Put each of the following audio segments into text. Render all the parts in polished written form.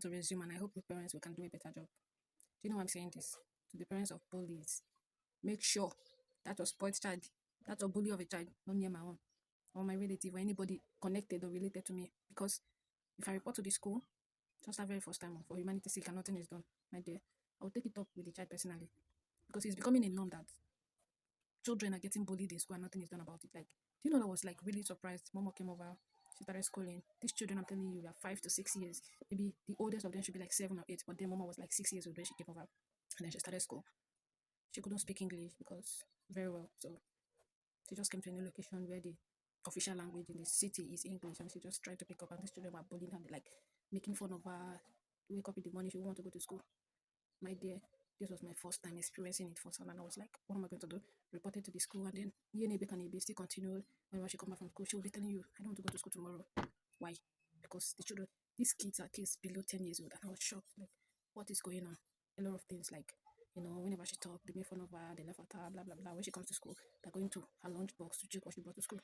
about to resume, and I hope the parents we can do a better job. Do you know why I'm saying this? To the parents of bullies, make sure that your spoiled child, that your bully of a child, not near my own or my relative or anybody connected or related to me. Because if I report to the school, just that very first time for humanity's sake and nothing is done, my dear, I will take it up with the child personally. Because it's becoming a norm that children are getting bullied in school and nothing is done about it. Like, do you know, I was like really surprised. Mama came over, she started schooling. These children, I'm telling you, are 5 to 6 years. Maybe the oldest of them should be like 7 or 8, but then Mama was like 6 years old when she came over. And then she started school. She couldn't speak English because very well. So she just came to a new location where the official language in the city is English, and she just tried to pick up. And these children were bullying her, like making fun of her. Wake up in the morning, she want to go to school. My dear, this was my first time experiencing it firsthand, and I was like, what am I going to do? Reported to the school, and then Yenebe can still continued. Whenever she come back from school, she will be telling you, I don't want to go to school tomorrow. Why? Because the children, these kids are kids below 10 years old, and I was shocked. Like, what is going on? A lot of things, like, whenever she talked, they made fun of her, they laugh at her, blah blah blah. When she comes to school, they're going to her lunchbox to check what she brought to school,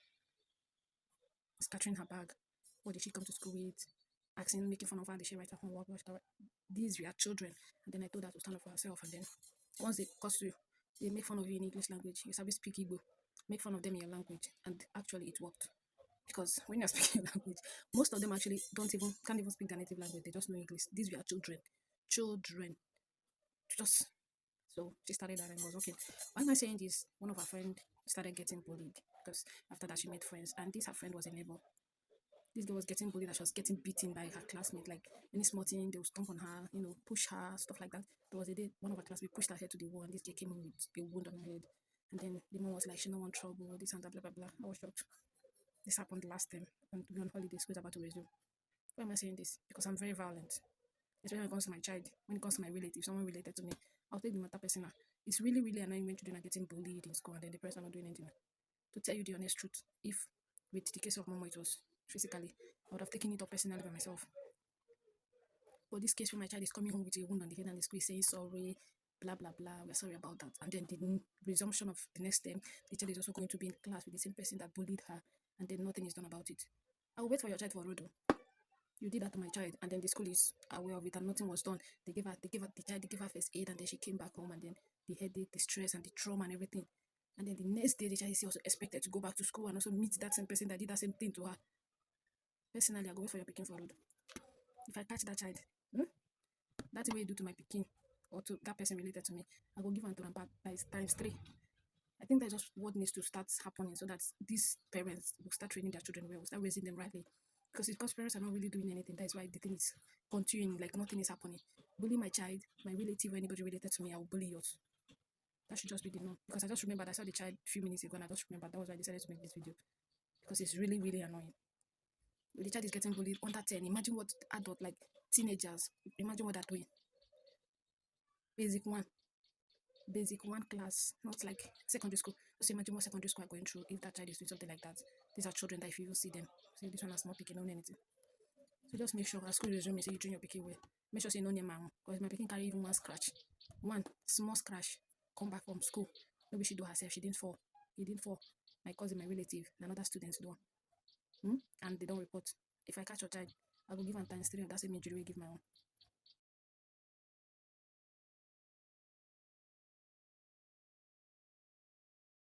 scattering her bag. What did she come to school with? Asking, making fun of her, did she write her homework? These were children. And then I told her to stand up for herself. And then once they curse you, they make fun of you in English language. You sabi speak Igbo. Make fun of them in your language. And actually it worked. Because when you're speaking your language, most of them actually can't even speak their native language. They just know English. These were children. Children. Just so she started that and was okay. Why am I saying this? One of her friends started getting bullied because after that she made friends, and this her friend was a neighbor. This girl was getting bullied, that she was getting beaten by her classmate. Like any small thing, they would stomp on her, push her, stuff like that. There was a day one of her classmates pushed her head to the wall, and this girl came in with a wound on her head. And then the mom was like, she don't want trouble, this and that, blah blah blah. I was shocked. This happened last time, and to be on holiday, school is about to resume. Why am I saying this? Because I'm very violent. Especially when it comes to my child, when it comes to my relative, someone related to me, I'll take the matter personal. It's really, really annoying when children are getting bullied in school and then the parents are not doing anything. To tell you the honest truth, if with the case of Momo it was physically, I would have taken it up personally by myself. But this case where my child is coming home with a wound on the head and the school is saying sorry, blah blah blah, we're sorry about that. And then the resumption of the next term, the child is also going to be in class with the same person that bullied her, and then nothing is done about it. I will wait for your child for road. You did that to my child, and then the school is aware of it, and nothing was done. They gave her the child, they gave her first aid, and then she came back home, and then the headache, the stress, and the trauma and everything. And then the next day, the child is also expected to go back to school and also meet that same person that did that same thing to her. Personally, I go wait for your picking for road. If I catch that child, that's what you do to my picking or to that person related to me, I go give her to them back times 3. I think that's just what needs to start happening so that these parents will start training their children well, will start raising them rightly. Because parents are not really doing anything, that's why the thing is continuing, like nothing is happening. Bully my child, my relative, or anybody related to me, I will bully yours. That should just be the norm. Because I just remembered I saw the child a few minutes ago and I just remembered that was why I decided to make this video. Because it's really, really annoying. If the child is getting bullied under 10, imagine what adult, like teenagers, imagine what they're doing. Basic one class, not like secondary school. Just imagine what secondary school are going through if that child is doing something like that. These are children that if you even see them, say this one has not picking on anything. So just make sure as school resume, say you train your pikin well. Make sure say no near my own, because my pikin carry even one scratch. One small scratch. Come back from school. Maybe she do herself, she didn't fall. He didn't fall. My cousin, my relative, another student do. And they don't report. If I catch your child, I will give her times 3 of that same injury we give my own.